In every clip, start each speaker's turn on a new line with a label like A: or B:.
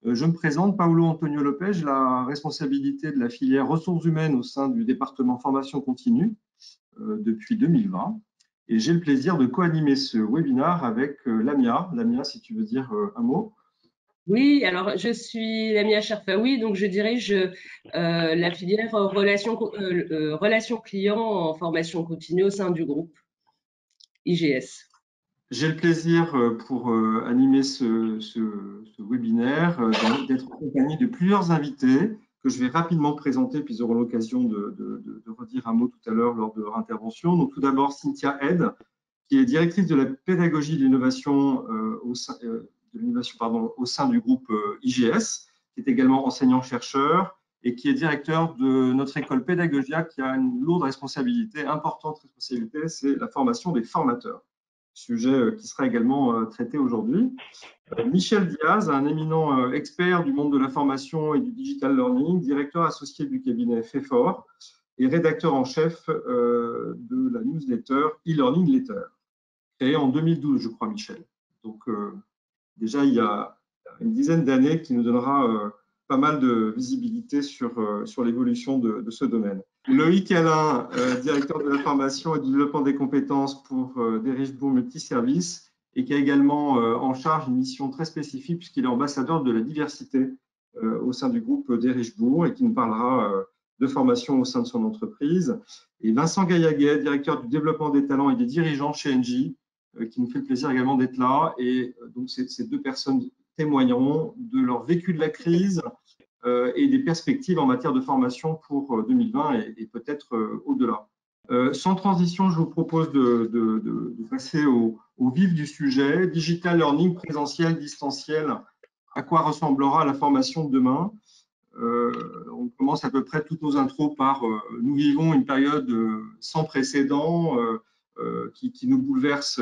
A: Je me présente, Paulo Antonio Lopez, j'ai la responsabilité de la filière ressources humaines au sein du département formation continue depuis 2020. Et j'ai le plaisir de co-animer ce webinaire avec Lamia. Lamia, si tu veux dire un mot.
B: Oui, alors je suis Lamia Cherfaoui, donc je dirige la filière relations clients en formation continue au sein du groupe IGS.
A: J'ai le plaisir pour animer ce webinaire d'être accompagné de plusieurs invités que je vais rapidement présenter, puis ils auront l'occasion de redire un mot tout à l'heure lors de leur intervention. Donc tout d'abord, Cynthia Head, qui est directrice de la pédagogie de l'innovation au sein du groupe IGS, qui est également enseignant-chercheur et qui est directeur de notre école Pédagogia, qui a une lourde responsabilité, importante responsabilité, c'est la formation des formateurs, sujet qui sera également traité aujourd'hui. Michel Diaz, un éminent expert du monde de la formation et du digital learning, directeur associé du cabinet FEFOR et rédacteur en chef de la newsletter e-learning letter, créée en 2012, je crois, Michel. Donc, déjà, il y a une dizaine d'années qui nous donnera pas mal de visibilité sur l'évolution de ce domaine. Loïc Alain, directeur de la formation et du développement des compétences pour Derichebourg Multiservices, et qui a également en charge une mission très spécifique puisqu'il est ambassadeur de la diversité au sein du groupe Derichebourg et qui nous parlera de formation au sein de son entreprise. Et Vincent Gaillaguet, directeur du développement des talents et des dirigeants chez Engie, qui nous fait le plaisir également d'être là. Et donc, ces deux personnes témoigneront de leur vécu de la crise et des perspectives en matière de formation pour 2020 et peut-être au-delà. Sans transition, je vous propose de passer au vif du sujet. Digital learning, présentiel, distanciel, à quoi ressemblera la formation de demain? On commence à peu près toutes nos intros par nous vivons une période sans précédent qui nous bouleverse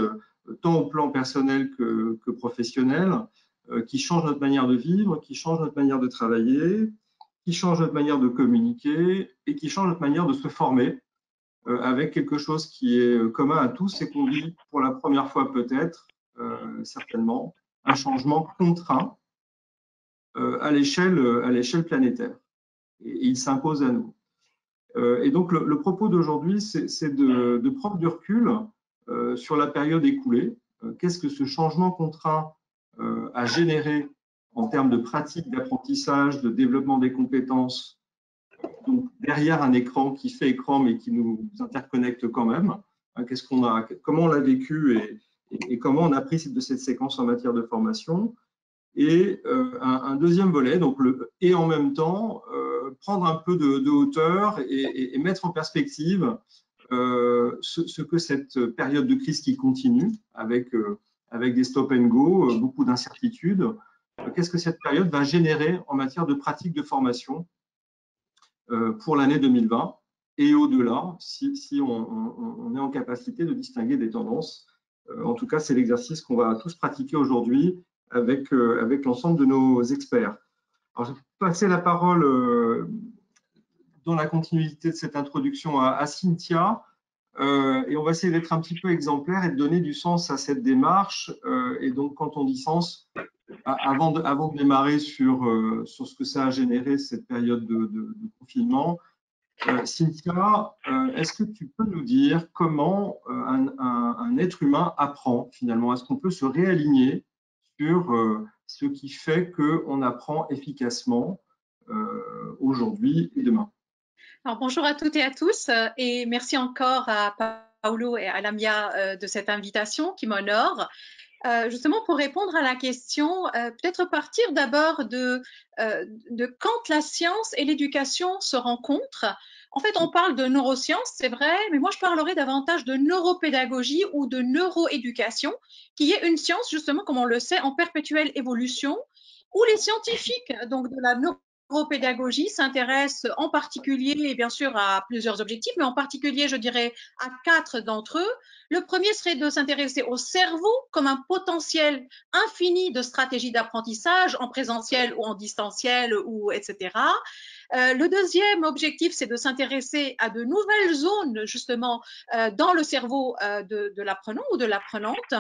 A: tant au plan personnel que professionnel, qui change notre manière de vivre, qui change notre manière de travailler, qui change notre manière de communiquer et qui change notre manière de se former avec quelque chose qui est commun à tous, c'est qu'on vit pour la première fois peut-être, certainement, un changement contraint à l'échelle planétaire. Et il s'impose à nous. Et donc, le propos d'aujourd'hui, c'est de prendre du recul sur la période écoulée. Qu'est-ce que ce changement contraint a généré en termes de pratiques d'apprentissage, de développement des compétences, donc derrière un écran qui fait écran mais qui nous interconnecte quand même. Comment on l'a vécu et comment on a pris de cette séquence en matière de formation. Et un deuxième volet, donc et en même temps, prendre un peu de hauteur et mettre en perspective ce que cette période de crise qui continue, avec des stop and go, beaucoup d'incertitudes, qu'est-ce que cette période va générer en matière de pratique de formation pour l'année 2020 et au-delà, si on est en capacité de distinguer des tendances. En tout cas, c'est l'exercice qu'on va tous pratiquer aujourd'hui avec l'ensemble de nos experts. Alors, je vais passer la parole dans la continuité de cette introduction à Cynthia, et on va essayer d'être un petit peu exemplaire et de donner du sens à cette démarche. Et donc, quand on dit sens, avant de démarrer sur ce que ça a généré, cette période de confinement, Cynthia, est-ce que tu peux nous dire comment un être humain apprend finalement? Est-ce qu'on peut se réaligner sur ce qui fait qu'on apprend efficacement aujourd'hui et demain?
C: Alors, bonjour à toutes et à tous et merci encore à Paulo et à Lamia de cette invitation qui m'honore. Justement, pour répondre à la question, peut-être partir d'abord de quand la science et l'éducation se rencontrent. En fait, on parle de neurosciences, c'est vrai, mais moi, je parlerai davantage de neuropédagogie ou de neuroéducation, qui est une science, justement, comme on le sait, en perpétuelle évolution, où les scientifiques donc, de la neuropédagogie s'intéressent en particulier, et bien sûr, à plusieurs objectifs, mais en particulier, je dirais, à 4 d'entre eux. Le premier serait de s'intéresser au cerveau comme un potentiel infini de stratégies d'apprentissage en présentiel ou en distanciel ou etc. Le deuxième objectif, c'est de s'intéresser à de nouvelles zones justement dans le cerveau de l'apprenant ou de l'apprenante.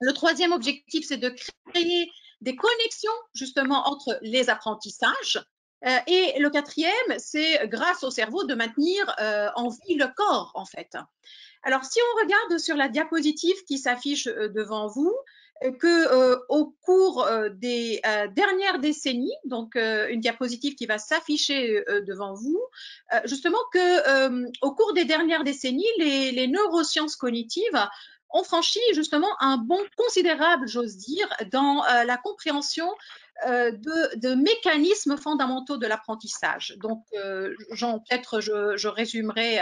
C: Le troisième objectif, c'est de créer des connexions justement entre les apprentissages. Et le quatrième, c'est grâce au cerveau de maintenir en vie le corps en fait. Alors si on regarde sur la diapositive qui s'affiche devant vous, au cours des dernières décennies, donc une diapositive qui va s'afficher devant vous, justement au cours des dernières décennies, les neurosciences cognitives ont franchi justement un bond considérable, j'ose dire, dans la compréhension de mécanismes fondamentaux de l'apprentissage. Donc, peut-être je résumerai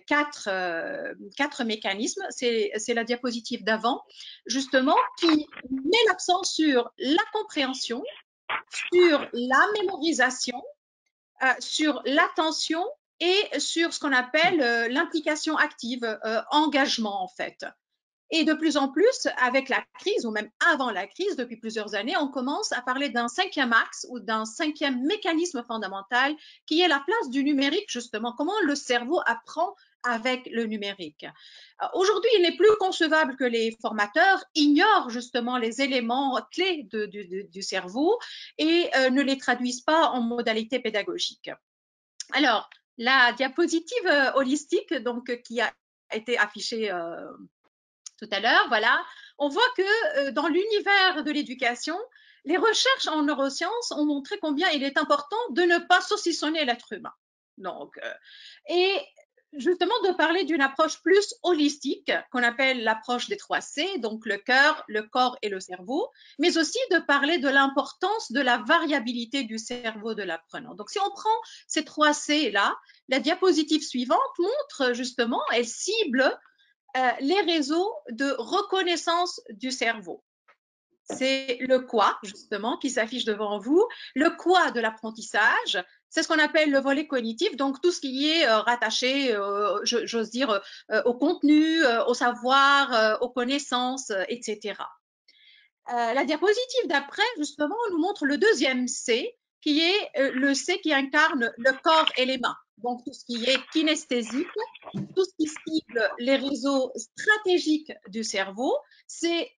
C: quatre mécanismes. C'est la diapositive d'avant, justement, qui met l'accent sur la compréhension, sur la mémorisation, sur l'attention et sur ce qu'on appelle l'implication active, engagement en fait. Et de plus en plus, avec la crise, ou même avant la crise, depuis plusieurs années, on commence à parler d'un cinquième axe ou d'un cinquième mécanisme fondamental qui est la place du numérique, justement. Comment le cerveau apprend avec le numérique. Aujourd'hui, il n'est plus concevable que les formateurs ignorent justement les éléments clés du cerveau et ne les traduisent pas en modalité pédagogique. Alors, la diapositive holistique, donc, qui a été affichée tout à l'heure, voilà, on voit que dans l'univers de l'éducation, les recherches en neurosciences ont montré combien il est important de ne pas saucissonner l'être humain. Donc, et justement de parler d'une approche plus holistique qu'on appelle l'approche des 3C, donc le cœur, le corps et le cerveau, mais aussi de parler de l'importance de la variabilité du cerveau de l'apprenant. Donc, si on prend ces 3C là, la diapositive suivante montre justement, elle cible les réseaux de reconnaissance du cerveau. C'est le quoi, justement, qui s'affiche devant vous. Le quoi de l'apprentissage, c'est ce qu'on appelle le volet cognitif, donc tout ce qui est rattaché, j'ose dire, au contenu, au savoir, aux connaissances, etc. La diapositive d'après, justement, nous montre le deuxième C, qui est le C qui incarne le corps et les mains. Donc, tout ce qui est kinesthésique, tout ce qui cible les réseaux stratégiques du cerveau, c'est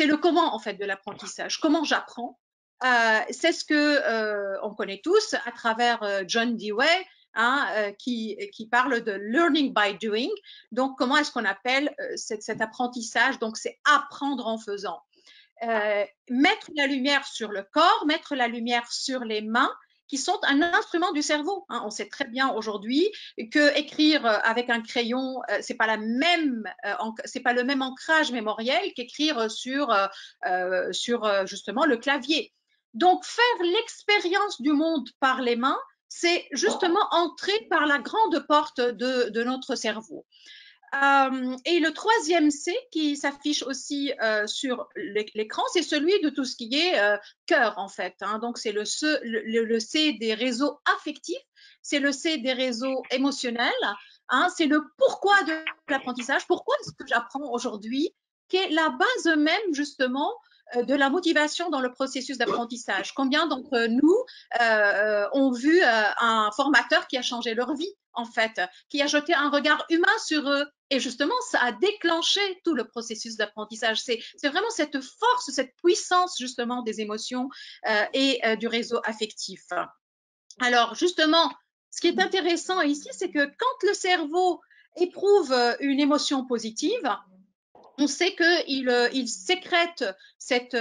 C: le comment, en fait, de l'apprentissage. Comment j'apprends? C'est ce que on connaît tous à travers John Dewey, qui parle de learning by doing. Donc, comment est-ce qu'on appelle cet apprentissage? Donc, c'est apprendre en faisant. Mettre la lumière sur le corps, mettre la lumière sur les mains, qui sont un instrument du cerveau. Hein. On sait très bien aujourd'hui que écrire avec un crayon, c'est pas le même ancrage mémoriel qu'écrire sur justement le clavier. Donc faire l'expérience du monde par les mains, c'est justement entrer par la grande porte de notre cerveau. Et le troisième C qui s'affiche aussi sur l'écran, c'est celui de tout ce qui est cœur en fait. Hein. Donc c'est le C des réseaux affectifs, c'est le C des réseaux émotionnels, hein. C'est le pourquoi de l'apprentissage, pourquoi est-ce que j'apprends aujourd'hui, qui est la base même justement de la motivation dans le processus d'apprentissage. Combien d'entre nous ont vu un formateur qui a changé leur vie, en fait, qui a jeté un regard humain sur eux? Et justement, ça a déclenché tout le processus d'apprentissage. C'est vraiment cette force, cette puissance, justement, des émotions et du réseau affectif. Alors, justement, ce qui est intéressant ici, c'est que quand le cerveau éprouve une émotion positive, on sait qu'il sécrète cette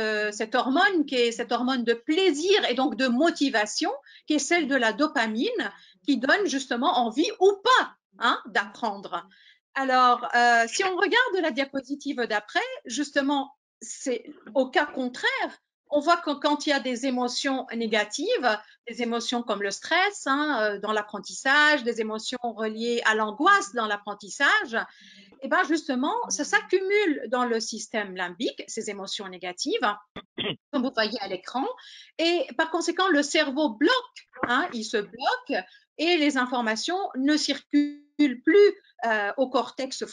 C: hormone qui est cette hormone de plaisir et donc de motivation, qui est celle de la dopamine, qui donne justement envie ou pas hein, d'apprendre. Alors, si on regarde la diapositive d'après, justement, c'est au cas contraire. On voit que quand il y a des émotions négatives, des émotions comme le stress dans l'apprentissage, des émotions reliées à l'angoisse dans l'apprentissage, et bien justement, ça s'accumule dans le système limbique, ces émotions négatives, comme vous voyez à l'écran, et par conséquent, le cerveau bloque, il se bloque et les informations ne circulent plus au cortex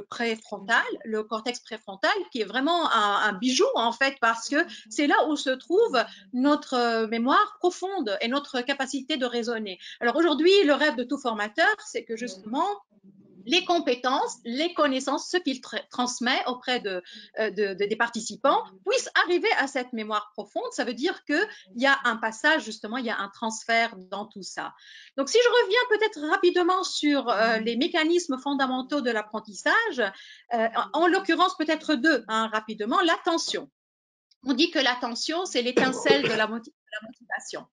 C: préfrontal, le cortex préfrontal qui est vraiment un bijou en fait parce que c'est là où se trouve notre mémoire profonde et notre capacité de raisonner. Alors aujourd'hui, le rêve de tout formateur, c'est que justement les compétences, les connaissances, ce qu'il transmet auprès des participants puissent arriver à cette mémoire profonde. Ça veut dire qu'il y a un passage, justement, il y a un transfert dans tout ça. Donc, si je reviens peut-être rapidement sur les mécanismes fondamentaux de l'apprentissage, en l'occurrence peut-être deux, hein, rapidement, l'attention. On dit que l'attention, c'est l'étincelle de la motivation.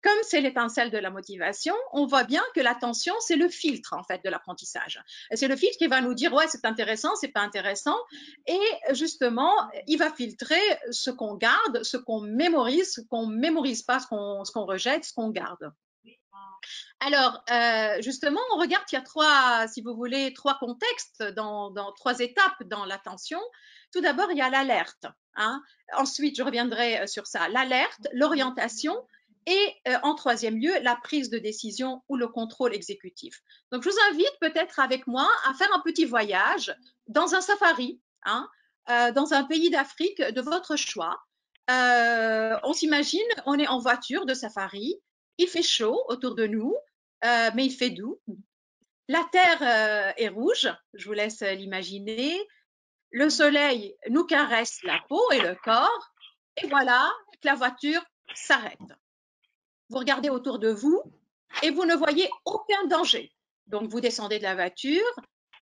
C: Comme c'est l'étincelle de la motivation, on voit bien que l'attention, c'est le filtre en fait de l'apprentissage. C'est le filtre qui va nous dire ouais, c'est intéressant, c'est pas intéressant, et justement, il va filtrer ce qu'on garde, ce qu'on mémorise, ce qu'on mémorise pas, ce qu'on rejette, ce qu'on garde. Alors, justement, on regarde qu'il y a trois, si vous voulez, trois contextes, trois étapes dans l'attention. Tout d'abord, il y a l'alerte. Hein. Ensuite, je reviendrai sur ça. L'alerte, l'orientation et, en troisième lieu, la prise de décision ou le contrôle exécutif. Donc, je vous invite peut-être avec moi à faire un petit voyage dans un safari, hein, dans un pays d'Afrique de votre choix. On s'imagine, on est en voiture de safari, il fait chaud autour de nous, mais il fait doux. La terre est rouge, je vous laisse l'imaginer. Le soleil nous caresse la peau et le corps, et voilà que la voiture s'arrête. Vous regardez autour de vous et vous ne voyez aucun danger. Donc vous descendez de la voiture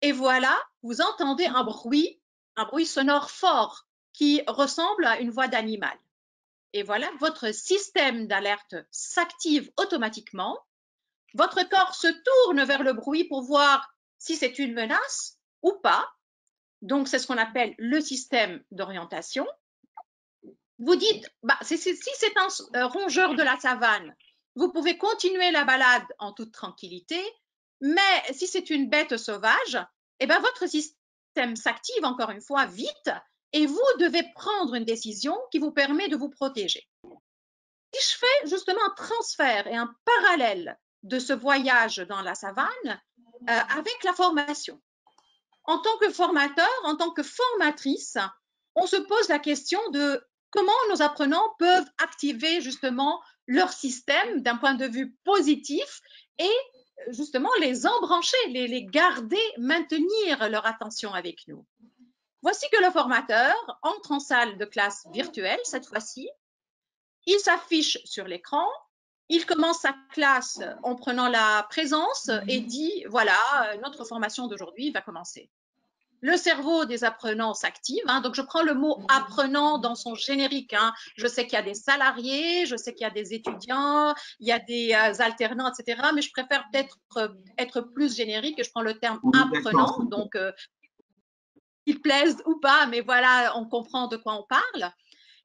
C: et voilà, vous entendez un bruit sonore fort qui ressemble à une voix d'animal. Et voilà, votre système d'alerte s'active automatiquement. Votre corps se tourne vers le bruit pour voir si c'est une menace ou pas. Donc, c'est ce qu'on appelle le système d'orientation. Vous dites, bah, si c'est un rongeur de la savane, vous pouvez continuer la balade en toute tranquillité, mais si c'est une bête sauvage, eh ben, votre système s'active encore une fois vite et vous devez prendre une décision qui vous permet de vous protéger. Si je fais justement un transfert et un parallèle de ce voyage dans la savane avec la formation. En tant que formateur, en tant que formatrice, on se pose la question de comment nos apprenants peuvent activer justement leur système d'un point de vue positif et justement les embrancher, les garder, maintenir leur attention avec nous. Voici que le formateur entre en salle de classe virtuelle cette fois-ci. Il s'affiche sur l'écran, il commence sa classe en prenant la présence et dit, voilà, notre formation d'aujourd'hui va commencer. Le cerveau des apprenants s'active, hein, donc je prends le mot apprenant dans son générique. Hein. Je sais qu'il y a des salariés, je sais qu'il y a des étudiants, il y a des alternants, etc. Mais je préfère peut-être être plus générique et je prends le terme apprenant, donc qu'il plaise ou pas, mais voilà, on comprend de quoi on parle.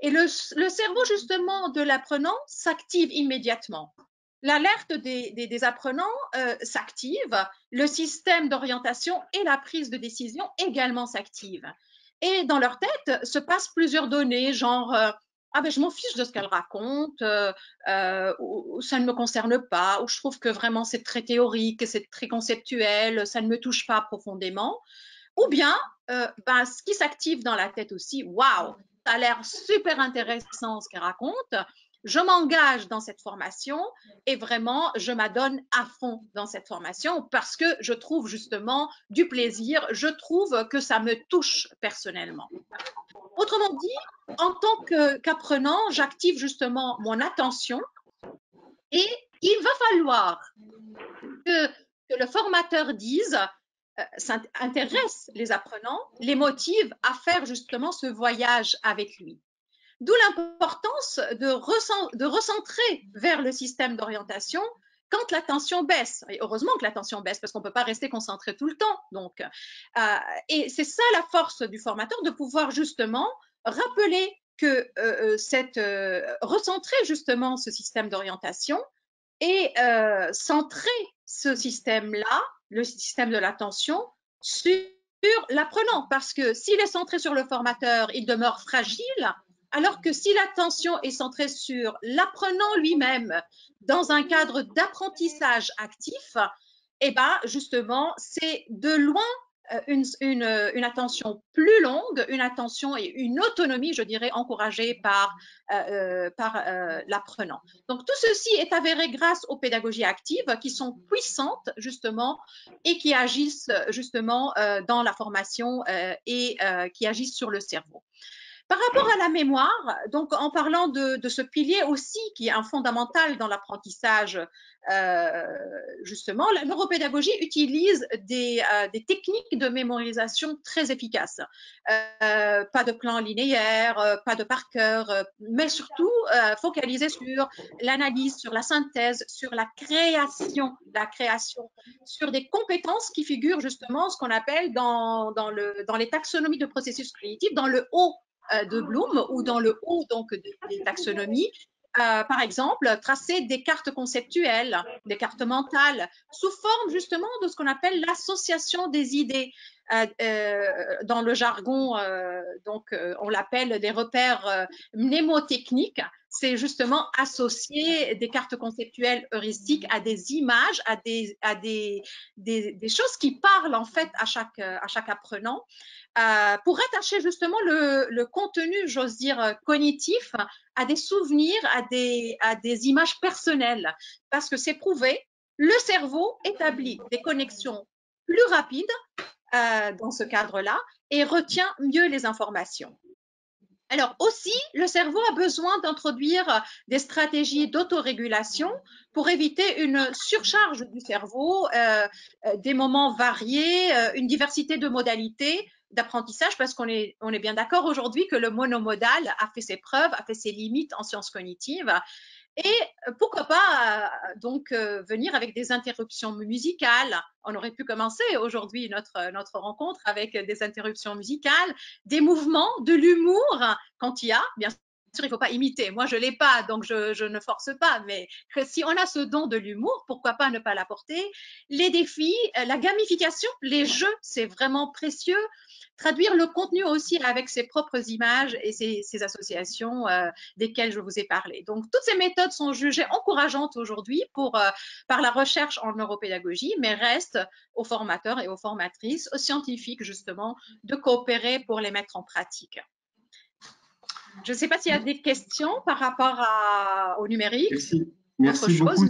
C: Et le cerveau, justement, de l'apprenant s'active immédiatement. L'alerte des apprenants s'active, le système d'orientation et la prise de décision également s'activent. Et dans leur tête se passent plusieurs données, genre ah ben je m'en fiche de ce qu'elle raconte, ou ça ne me concerne pas, ou je trouve que vraiment c'est très théorique, c'est très conceptuel, ça ne me touche pas profondément. Ou bien, ben, ce qui s'active dans la tête aussi, waouh, ça a l'air super intéressant ce qu'elle raconte. Je m'engage dans cette formation et vraiment, je m'adonne à fond dans cette formation parce que je trouve justement du plaisir, je trouve que ça me touche personnellement. Autrement dit, en tant qu'apprenant, j'active justement mon attention et il va falloir que le formateur dise intéresse les apprenants, les motive à faire justement ce voyage avec lui. D'où l'importance de recentrer vers le système d'orientation quand la tension baisse. Et heureusement que la tension baisse parce qu'on ne peut pas rester concentré tout le temps. Donc, et c'est ça la force du formateur, de pouvoir justement rappeler que recentrer justement ce système d'orientation et centrer ce système-là, le système de l'attention, sur l'apprenant. Parce que s'il est centré sur le formateur, il demeure fragile, alors que si l'attention est centrée sur l'apprenant lui-même, dans un cadre d'apprentissage actif, eh ben justement, c'est de loin une attention plus longue, une attention et une autonomie, je dirais, encouragée par l'apprenant. Donc, tout ceci est avéré grâce aux pédagogies actives qui sont puissantes, justement, et qui agissent, justement, dans la formation et qui agissent sur le cerveau. Par rapport à la mémoire, donc en parlant de ce pilier aussi qui est un fondamental dans l'apprentissage, justement, la neuropédagogie utilise des techniques de mémorisation très efficaces. Pas de plan linéaire, pas de par cœur, mais surtout focalisé sur l'analyse, sur la synthèse, sur la création, sur des compétences qui figurent justement ce qu'on appelle dans les taxonomies de processus cognitifs, dans le haut de Bloom ou dans le haut donc des taxonomies, par exemple, tracer des cartes conceptuelles, des cartes mentales, sous forme justement de ce qu'on appelle l'association des idées. Dans le jargon, on l'appelle des repères mnémotechniques. C'est justement associer des cartes conceptuelles heuristiques à des images, à des choses qui parlent en fait à chaque apprenant. Pour rattacher justement le contenu, j'ose dire, cognitif à des souvenirs, à des images personnelles. Parce que c'est prouvé, le cerveau établit des connexions plus rapides dans ce cadre-là et retient mieux les informations. Alors aussi, le cerveau a besoin d'introduire des stratégies d'autorégulation pour éviter une surcharge du cerveau, des moments variés, une diversité de modalités d'apprentissage, parce qu'on est bien d'accord aujourd'hui que le monomodal a fait ses preuves, a fait ses limites en sciences cognitives. Et pourquoi pas venir avec des interruptions musicales. On aurait pu commencer aujourd'hui notre rencontre avec des interruptions musicales, des mouvements, de l'humour quand il y a, bien sûr, il ne faut pas imiter. Moi, je ne l'ai pas, donc je ne force pas. Mais si on a ce don de l'humour, pourquoi pas ne pas l'apporter? Les défis, la gamification, les jeux, c'est vraiment précieux. Traduire le contenu aussi avec ses propres images et ses associations desquelles je vous ai parlé. Donc, toutes ces méthodes sont jugées encourageantes aujourd'hui par la recherche en neuropédagogie, mais restent aux formateurs et aux formatrices, aux scientifiques justement, de coopérer pour les mettre en pratique. Je ne sais pas s'il y a des questions par rapport au numérique.
A: Merci beaucoup.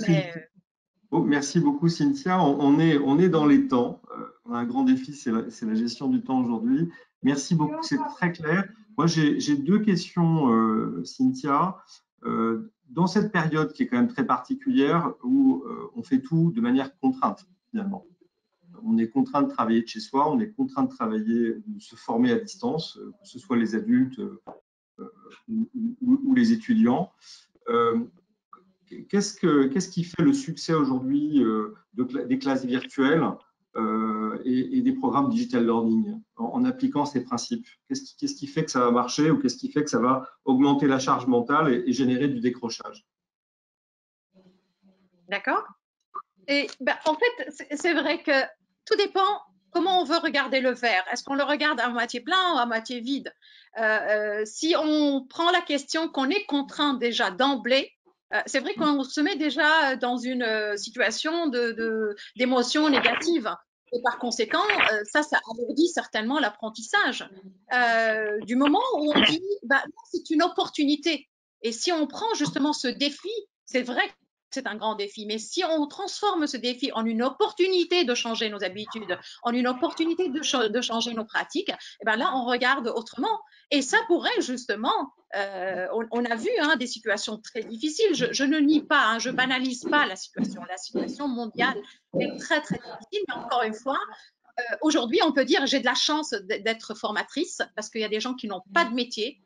A: Merci beaucoup, Cynthia. On est dans les temps. On a un grand défi, c'est la gestion du temps aujourd'hui. Merci beaucoup, c'est très clair. Moi, j'ai deux questions, Cynthia. Dans cette période qui est quand même très particulière, où on fait tout de manière contrainte, finalement. On est contraint de travailler de chez soi, on est contraint de travailler, de se former à distance, que ce soit les adultes ou les étudiants. Qu'est-ce qui fait le succès aujourd'hui des classes virtuelles et des programmes digital learning en appliquant ces principes? Qu'est-ce qui fait que ça va marcher ou qu'est-ce qui fait que ça va augmenter la charge mentale et générer du décrochage?
C: D'accord. Et en fait, c'est vrai que tout dépend comment on veut regarder le verre. Est-ce qu'on le regarde à moitié plein ou à moitié vide? Si on prend la question qu'on est contraint déjà d'emblée, c'est vrai qu'on se met déjà dans une situation d'émotion négative. Et par conséquent, ça alourdit certainement l'apprentissage. Du moment où on dit, c'est une opportunité. Et si on prend justement ce défi, c'est vrai que c'est un grand défi, mais si on transforme ce défi en une opportunité de changer nos habitudes, en une opportunité de changer nos pratiques, et bien là, on regarde autrement. Et ça pourrait justement, on a vu des situations très difficiles, je ne nie pas, je banalise pas la situation mondiale est très, très difficile, mais encore une fois, aujourd'hui, on peut dire j'ai de la chance d'être formatrice parce qu'il y a des gens qui n'ont pas de métier,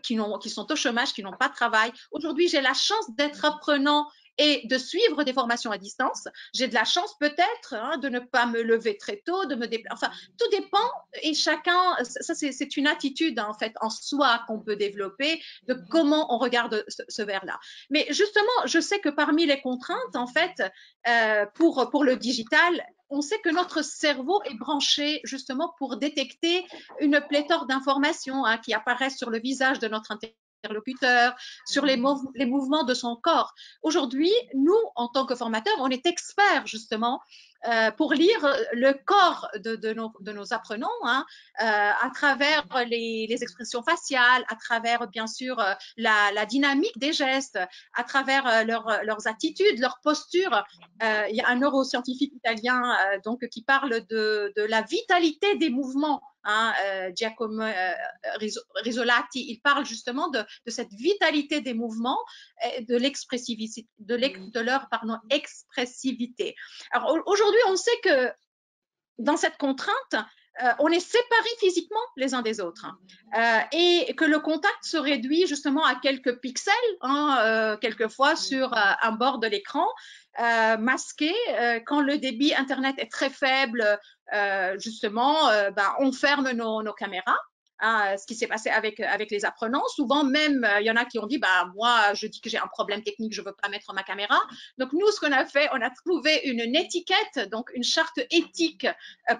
C: qui sont au chômage, qui n'ont pas de travail. Aujourd'hui, j'ai la chance d'être apprenant et de suivre des formations à distance. J'ai de la chance peut-être de ne pas me lever très tôt, de me déplacer. Enfin, tout dépend et chacun, ça c'est une attitude en fait en soi qu'on peut développer de comment on regarde ce verre-là. Mais justement, je sais que parmi les contraintes en fait pour le digital, on sait que notre cerveau est branché justement pour détecter une pléthore d'informations qui apparaissent sur le visage de notre interlocuteur, sur les mouvements de son corps. Aujourd'hui, nous, en tant que formateurs, on est experts justement pour lire le corps de nos apprenants, hein, à travers les expressions faciales, à travers bien sûr la dynamique des gestes, à travers leurs attitudes, leurs postures. Il y a un neuroscientifique italien donc qui parle de la vitalité des mouvements. Hein, Giacomo Rizzolatti, il parle justement de cette vitalité des mouvements, de l'expressivité, de leur expressivité. Alors aujourd'hui, on sait que dans cette contrainte, on est séparés physiquement les uns des autres et que le contact se réduit justement à quelques pixels, hein, quelquefois sur un bord de l'écran, masqué. Quand le débit Internet est très faible, justement, on ferme nos caméras. Ce qui s'est passé avec les apprenants. Souvent même, il y en a qui ont dit, moi, je dis que j'ai un problème technique, je ne veux pas mettre ma caméra. Donc, nous, ce qu'on a fait, on a trouvé une étiquette, donc une charte éthique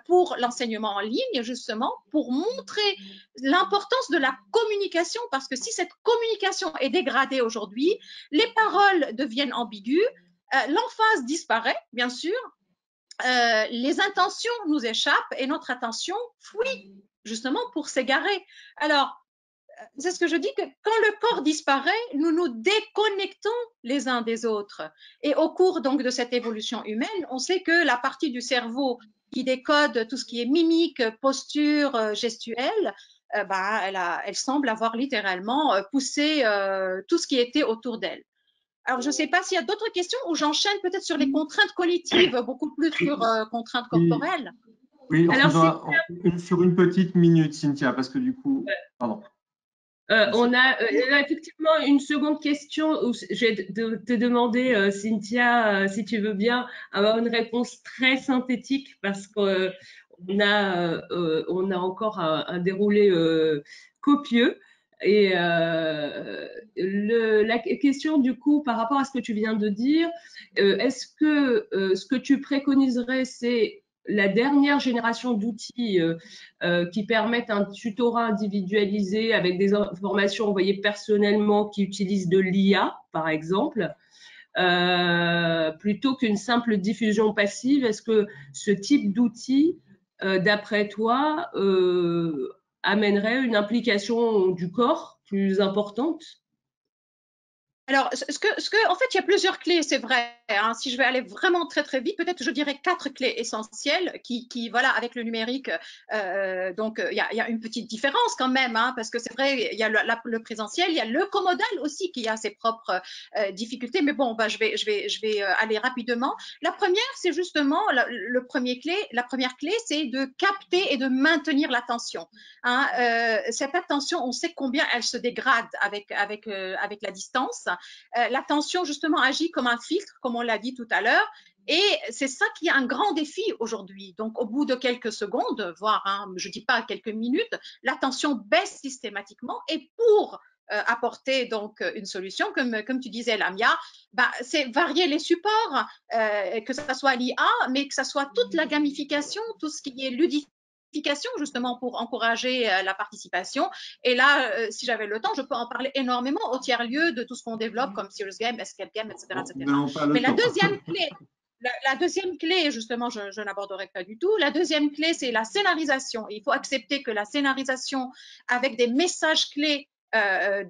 C: pour l'enseignement en ligne, justement, pour montrer l'importance de la communication, parce que si cette communication est dégradée aujourd'hui, les paroles deviennent ambiguës, l'emphase disparaît, bien sûr, les intentions nous échappent et notre attention fuit justement pour s'égarer. Alors, c'est ce que je dis, que quand le corps disparaît, nous nous déconnectons les uns des autres. Et au cours donc de cette évolution humaine, on sait que la partie du cerveau qui décode tout ce qui est mimique, posture, gestuelle, elle semble avoir littéralement poussé tout ce qui était autour d'elle. Alors, je ne sais pas s'il y a d'autres questions ou j'enchaîne peut-être sur les contraintes cognitives, beaucoup plus sur contraintes corporelles.
A: Oui, sur une petite minute, Cynthia, parce que du coup, pardon.
B: On a effectivement une seconde question où je vais te demander, Cynthia, si tu veux bien avoir une réponse très synthétique parce qu'on a encore un déroulé copieux. Et la question du coup par rapport à ce que tu viens de dire, est-ce que ce que tu préconiserais, c'est la dernière génération d'outils qui permettent un tutorat individualisé avec des informations envoyées personnellement qui utilisent de l'IA, par exemple, plutôt qu'une simple diffusion passive? Est-ce que ce type d'outil, d'après toi, amènerait une implication du corps plus importante?
C: Alors, en fait, il y a plusieurs clés, c'est vrai. Hein. Si je vais aller vraiment très très vite, peut-être je dirais 4 clés essentielles qui voilà, avec le numérique, donc il y a une petite différence quand même, hein, parce que c'est vrai, il y a le présentiel, il y a le commodal aussi qui a ses propres difficultés. Mais bon, je vais aller rapidement. La première, c'est justement la première clé, c'est de capter et de maintenir l'attention. Hein. Cette attention, on sait combien elle se dégrade avec la distance. L'attention, justement, agit comme un filtre, comme on l'a dit tout à l'heure, et c'est ça qui est un grand défi aujourd'hui. Donc, au bout de quelques secondes, voire, je ne dis pas quelques minutes, l'attention baisse systématiquement, et pour apporter donc une solution, comme tu disais, Lamia, c'est varier les supports, que ce soit l'IA, mais que ce soit toute la gamification, tout ce qui est ludification, justement pour encourager la participation. Et là, si j'avais le temps, je peux en parler énormément au tiers-lieu de tout ce qu'on développe comme Serious Game, Escape Game, etc. Mais la deuxième clé, justement, je n'aborderai pas du tout. La deuxième clé, c'est la scénarisation. Il faut accepter que la scénarisation avec des messages clés,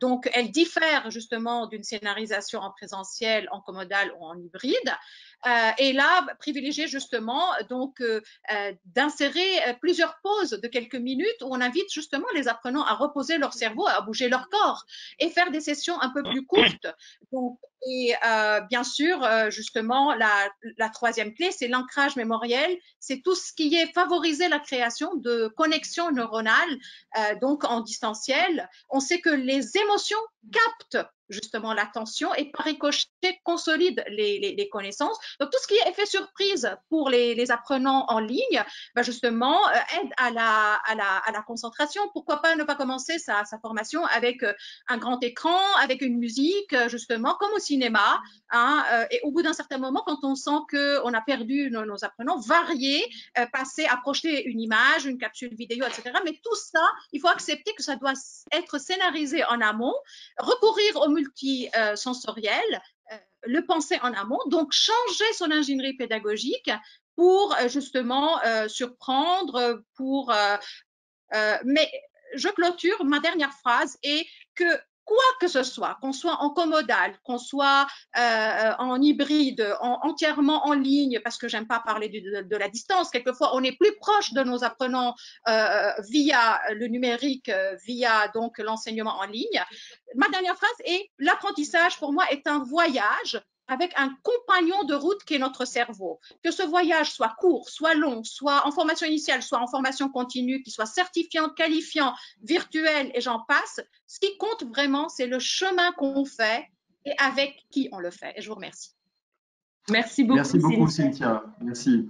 C: donc elle diffère justement d'une scénarisation en présentiel, en commodal ou en hybride. Et là, privilégier justement donc d'insérer plusieurs pauses de quelques minutes où on invite justement les apprenants à reposer leur cerveau, à bouger leur corps et faire des sessions un peu plus courtes. Donc, et bien sûr, justement, la troisième clé, c'est l'ancrage mémoriel. C'est tout ce qui est favoriser la création de connexions neuronales, donc en distanciel. On sait que les émotions captent justement l'attention et par ricochet consolide les connaissances. Donc tout ce qui est effet surprise pour les apprenants en ligne, justement aide à la concentration. Pourquoi pas ne pas commencer sa formation avec un grand écran, avec une musique, justement comme au cinéma, hein, et au bout d'un certain moment, quand on sent qu'on a perdu nos apprenants, varier, passer à projeter une image, une capsule vidéo, etc. Mais tout ça, il faut accepter que ça doit être scénarisé en amont, recourir au multisensoriel, le penser en amont, donc changer son ingénierie pédagogique pour justement surprendre, mais je clôture, ma dernière phrase est que quoi que ce soit, qu'on soit en comodal, qu'on soit en hybride, entièrement en ligne, parce que j'aime pas parler de la distance, quelquefois on est plus proche de nos apprenants via le numérique, via donc l'enseignement en ligne. Ma dernière phrase est, l'apprentissage pour moi est un voyage avec un compagnon de route qui est notre cerveau. Que ce voyage soit court, soit long, soit en formation initiale, soit en formation continue, qu'il soit certifiant, qualifiant, virtuel et j'en passe, ce qui compte vraiment, c'est le chemin qu'on fait et avec qui on le fait. Et je vous remercie.
B: Merci beaucoup,
A: Merci beaucoup, Cynthia. Merci.